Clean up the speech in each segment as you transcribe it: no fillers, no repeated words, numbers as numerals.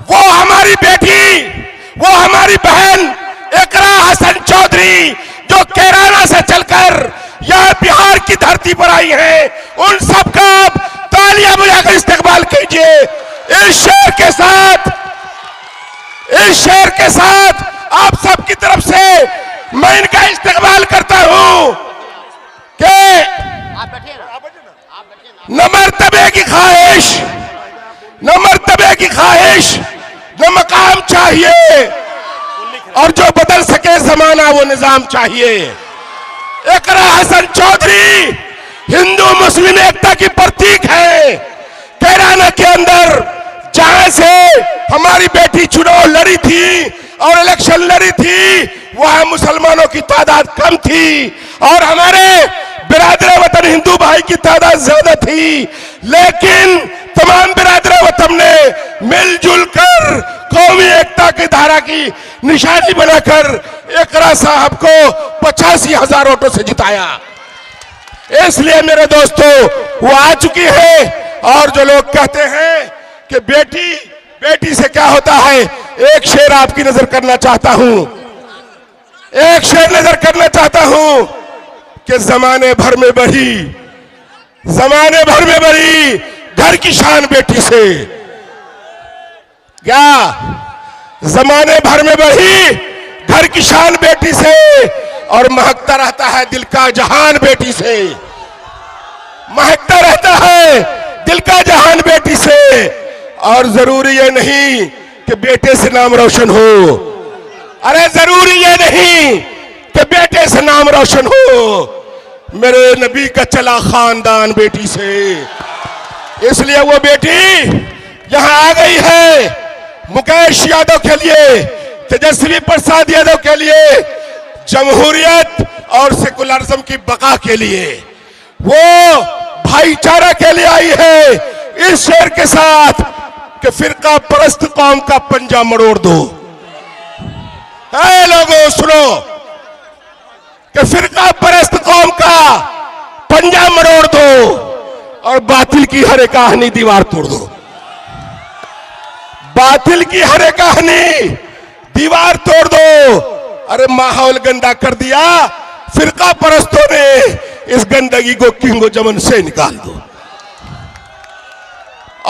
वो हमारी बेटी, वो हमारी बहन इकरा हसन चौधरी जो कैराना से चलकर यह बिहार की धरती पर आई है, उन सबका आप तालियां बजाकर इस्तेकबाल कीजिए। इस शेर के साथ आप सबकी तरफ से मैं इनका इस्तेकबाल करता हूं कि न मर्तबे की ख्वाहिश, न मर्तबे की ख्वाहिश, न मकाम चाहिए, और जो बदल सके जमाना वो निजाम चाहिए। इकरा हसन चौधरी हिंदू मुस्लिम एकता की प्रतीक है। कैराना के अंदर जहां से हमारी बेटी चुनाव लड़ी थी और इलेक्शन लड़ी थी, वहां मुसलमानों की तादाद कम थी और हमारे बिरादर वतन हिंदू भाई की तादाद ज्यादा थी, लेकिन तमाम बिरादर वतन ने मिलजुल कर कौमी एकता की धारा की निशानी बनाकर इकरा साहब को 85,000 वोटों से जिताया। इसलिए मेरे दोस्तों वो आ चुकी है। और जो लोग कहते हैं कि बेटी से क्या होता है, एक शेर आपकी नजर करना चाहता हूं, एक शेर नजर करना चाहता हूं कि जमाने भर में बढ़ी घर की शान बेटी से। क्या जमाने भर में बढ़ी घर की शान बेटी से, और महकता रहता है दिल का जहान बेटी से, महकता रहता है दिल का जहान बेटी से। और जरूरी ये नहीं कि बेटे से नाम रोशन हो, अरे जरूरी ये नहीं कि बेटे से नाम रोशन हो, मेरे नबी का चला खानदान बेटी से। इसलिए वो बेटी यहां आ गई है मुकेश यादव के लिए, तेजस्वी प्रसाद यादव के लिए, जमहूरियत और सेकुलरिज्म की बका के लिए, वो भाईचारा के लिए आई है इस शेर के साथ कि फिरका परस्त कौम का पंजा मरोड़ दो। ऐ लोगों सुनो कि फिरका परस्त कौम का पंजा मरोड़ दो और बातिल की हर कहानी दीवार तोड़ दो। बातिल की हर कहानी दीवार तोड़ दो। अरे माहौल गंदा कर दिया फिरका परस्तों ने, इस गंदगी को किंगो जमन से निकाल दो।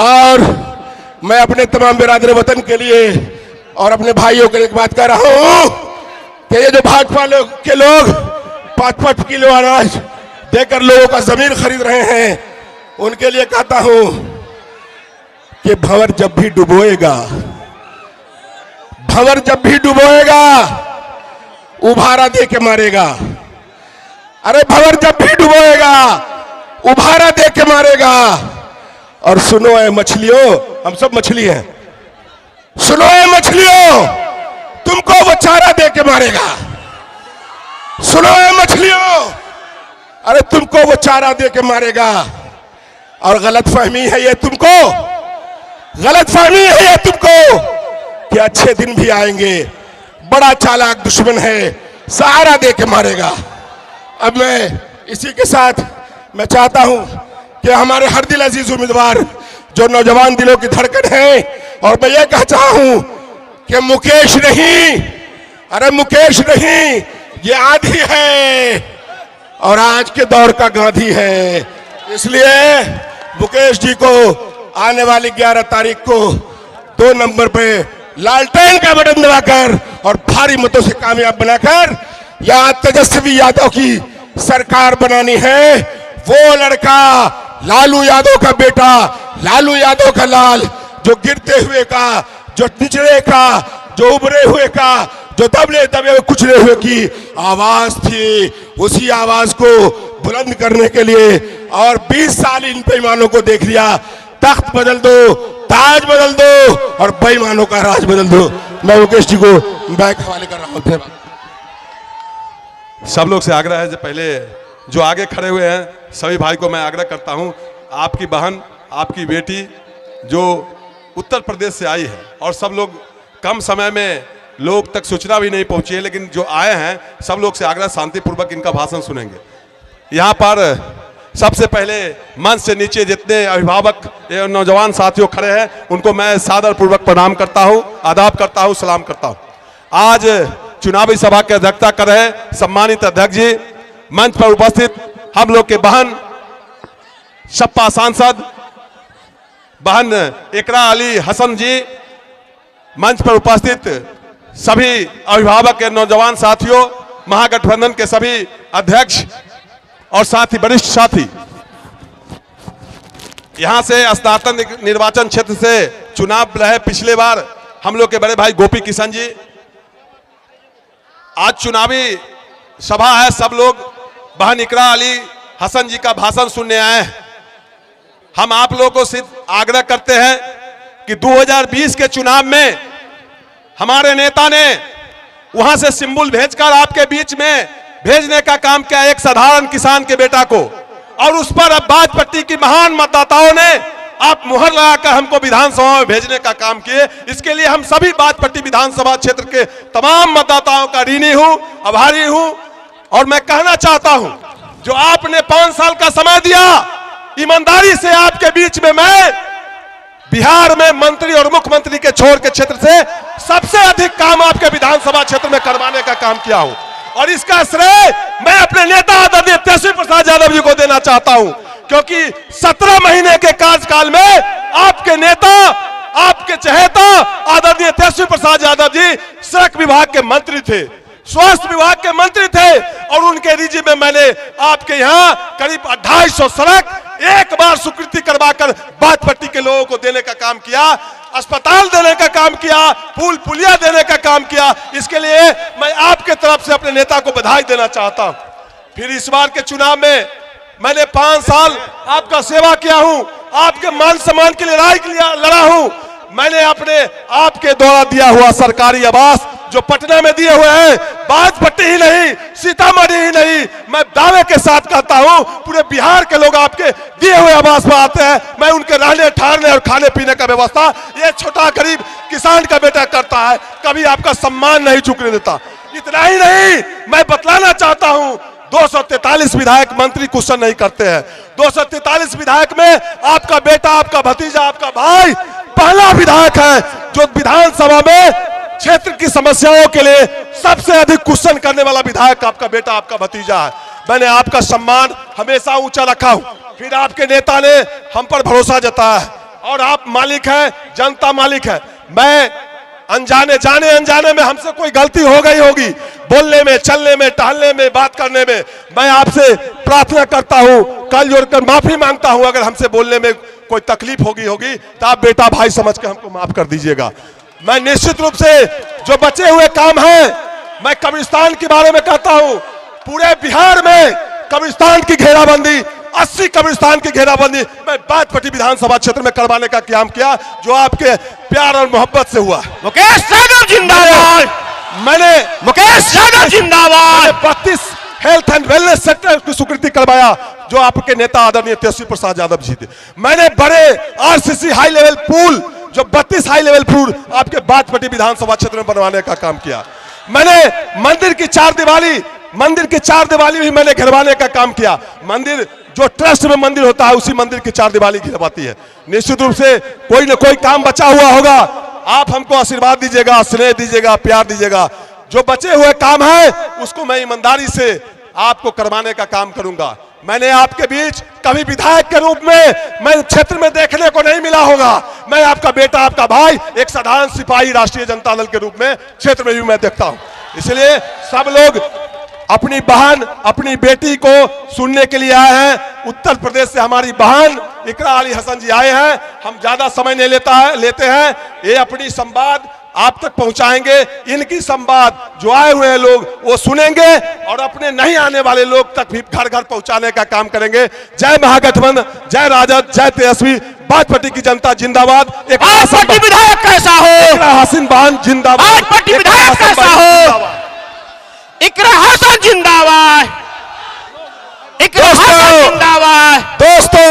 और मैं अपने तमाम बिरादर वतन के लिए और अपने भाइयों के लिए एक बात कह रहा हूं कि ये जो भाजपा के लोग 5-5 किलो अनाज देकर लोगों का जमीन खरीद रहे हैं, उनके लिए कहता हूं कि भंवर जब भी डुबोएगा उभारा दे के मारेगा। अरे भंवर जब भी डुबोएगा उभारा दे के मारेगा। और सुनो ऐ मछलियों, हम सब मछली हैं, सुनो ऐ मछलियों, तुमको वो चारा दे के मारेगा। सुनो ऐ मछलियों, अरे तुमको वो चारा दे के मारेगा। और गलतफहमी है ये तुमको कि अच्छे दिन भी आएंगे, बड़ा चालाक दुश्मन है, सहारा दे के मारेगा। अब मैं इसी के साथ मैं चाहता हूं कि हमारे हर दिल अजीज उम्मीदवार जो नौजवान दिलों की धड़कन है, और मैं ये कह चाहा हूं कि मुकेश नहीं, अरे मुकेश नहीं, ये आंधी है और आज के दौर का गांधी है। इसलिए मुकेश जी को आने वाली 11 तारीख को 2 नंबर पे लालटेन का बटन दबाकर और भारी मतों से कामयाब बनाकर यहां तेजस्वी यादव की सरकार बनानी है। वो लड़का लालू यादव का बेटा, लालू यादव का लाल, जो गिरते हुए का, जो निचले का, जो उभरे हुए का, जो दबे दबे कुचले हुए की आवाज थी, उसी आवाज को बुलंद करने के लिए। और 20 साल इन बेईमानों को देख लिया, तख्त बदल दो, ताज बदल दो और बेईमानों का राज बदल दो। मैं मुकेश जी को बैक हवाले कर रहा हूं। धन्यवाद। सब लोग से आग्रह है, जो पहले जो आगे खड़े हुए हैं सभी भाई को मैं आग्रह करता हूं, आपकी बहन, आपकी बेटी जो उत्तर प्रदेश से आई है, और सब लोग कम समय में लोग तक सूचना भी नहीं पहुंची है, लेकिन जो आए हैं सब लोग से आग्रह शांतिपूर्वक इनका भाषण सुनेंगे। यहाँ पर सबसे पहले मंच से नीचे जितने अभिभावक एवं नौजवान साथियों खड़े हैं उनको मैं सादर पूर्वक प्रणाम करता हूं, आदाब करता हूं, सलाम करता हूं। आज चुनावी सभा की अध्यक्षता कर रहे सम्मानित अध्यक्ष जी, मंच पर उपस्थित हम लोग के बहन सपा सांसद बहन इकरा अली हसन जी, मंच पर उपस्थित सभी अभिभावक के नौजवान साथियों, महागठबंधन के सभी अध्यक्ष और साथी, वरिष्ठ साथी, यहां से स्नातन निर्वाचन क्षेत्र से चुनाव रहे पिछले बार हम लोग के बड़े भाई गोपी किशन जी। आज चुनावी सभा है, सब लोग बहन इकरा अली हसन जी का भाषण सुनने आए हैं। हम आप लोगों को सिर्फ आग्रह करते हैं कि 2020 के चुनाव में हमारे नेता ने वहां से सिंबल भेजकर आपके बीच में भेजने का काम किया, एक साधारण किसान के बेटा को, और उस पर अब बाजपट्टी की महान मतदाताओं ने आप मुहर लगाकर हमको विधानसभा में भेजने का काम किए। इसके लिए हम सभी बाजपट्टी विधानसभा क्षेत्र के तमाम मतदाताओं का ऋणी हूं, आभारी हूं। और मैं कहना चाहता हूं, जो आपने 5 साल का समय दिया, ईमानदारी से आपके बीच में मैं बिहार में मंत्री और मुख्यमंत्री के छोर के क्षेत्र से सबसे अधिक काम आपके विधानसभा क्षेत्र में करवाने का काम किया हूं, और इसका श्रेय मैं अपने नेता आदरणीय तेजस्वी प्रसाद यादव जी को देना चाहता हूं, क्योंकि 17 महीने के कार्यकाल में आपके नेता, आपके चहेता आदरणीय तेजस्वी प्रसाद यादव जी सड़क विभाग के मंत्री थे, स्वास्थ्य विभाग के मंत्री थे, और उनके रिजी में मैंने आपके यहां करीब 250 सड़क एक बार स्वीकृति करवाकर बाजपट्टी के लोगों को देने का काम किया, अस्पताल देने का काम किया, पुल पुलिया देने का काम किया। इसके लिए मैं आपके तरफ से अपने नेता को बधाई देना चाहता हूं। फिर इस बार के चुनाव में मैंने 5 साल आपका सेवा किया हूं, आपके मान सम्मान के लिए लड़ा हूं। मैंने अपने आपके द्वारा दिया हुआ सरकारी आवास जो पटना में दिए हुए हैं, बाजपट्टी ही नहीं, सीतामढ़ी ही नहीं, मैं दावे के साथ कहता हूं पूरे बिहार के लोग आपके दिए हुए आवास पर आते हैं। मैं उनके रहने ठहरने और खाने पीने का व्यवस्था ये छोटा गरीब किसान का बेटा करता है, कभी आपका सम्मान नहीं झुकने देता। इतना ही नहीं, मैं बतलाना चाहता हूं 243 विधायक मंत्री क्वेश्चन नहीं करते हैं। 243 विधायक में आपका बेटा, आपका भतीजा, आपका भाई पहला विधायक है जो विधानसभा में क्षेत्र की समस्याओं के लिए सबसे अधिक क्वेश्चन करने वाला विधायक आपका बेटा, आपका भतीजा है। मैंने आपका सम्मान हमेशा ऊंचा रखा हूं। फिर आपके नेता ने हम पर भरोसा जताया है, और आप मालिक हैं, जनता मालिक है। मैं जाने अनजाने में हमसे कोई गलती हो गई होगी, बोलने में, चलने में, टहलने में, बात करने में, मैं आपसे प्रार्थना करता हूं, कल जोड़कर माफी मांगता हूं। अगर हमसे बोलने में कोई तकलीफ होगी तो आप बेटा भाई समझ के हमको माफ कर दीजिएगा। मैं निश्चित रूप से जो बचे हुए काम हैं, मैं कब्रिस्तान के बारे में कहता हूं, पूरे बिहार में कब्रिस्तान की घेराबंदी, 80 कब्रिस्तान की घेराबंदी मैं बाजपट्टी विधानसभा क्षेत्र में करवाने का काम किया, जो आपके प्यार और मोहब्बत से हुआ। मुकेश यादव जिंदाबाद, मैंने मुकेश यादव जिंदाबाद। 32 हेल्थ एंड वेलनेस सेक्टर की स्वीकृति करवाया, जो आपके नेता आदरणीय तेजस्वी प्रसाद यादव जी थे। मैंने बड़े आरसीसी हाई लेवल पुल, जो 32 हाई लेवल पुल आपके बाजपट्टी विधानसभा क्षेत्र में बनवाने का काम किया। मैंने मंदिर की 4 दिवाली भी मैंने घिरवाने का काम किया। मंदिर जो ट्रस्ट में मंदिर होता है, उसी मंदिर की 4 दिवाली घिरवाती है। निश्चित रूप से कोई ना कोई काम बचा हुआ होगा, आप हमको आशीर्वाद दीजिएगा, स्नेह दीजिएगा, प्यार दीजिएगा। जो बचे हुए काम है उसको मैं ईमानदारी से आपको करवाने का काम करूंगा। मैंने आपके बीच कभी विधायक के रूप में मैं क्षेत्र में देखने को नहीं मिला होगा। मैं आपका बेटा, आपका भाई, एक साधारण सिपाही राष्ट्रीय जनता दल के रूप में क्षेत्र में भी मैं देखता हूं। इसलिए सब लोग अपनी बहन, अपनी बेटी को सुनने के लिए आए हैं। उत्तर प्रदेश से हमारी बहन इकरा अली हसन जी आए हैं। हम ज्यादा समय नहीं लेते हैं। ये अपनी संवाद आप तक पहुंचाएंगे। इनकी संवाद जो आए हुए हैं लोग वो सुनेंगे, और अपने नहीं आने वाले लोग तक भी घर घर पहुंचाने का काम करेंगे। जय महागठबंधन, जय राजद, जय तेजस्वी, बाजपट्टी की जनता जिंदाबाद। एक बाजपट्टी विधायक कैसा हो, हसीन बहन जिंदाबाद। बाजपट्टी विधायक कैसा हो, इकरा हसन जिंदाबाद, इकरा हसन जिंदाबाद। दोस्तों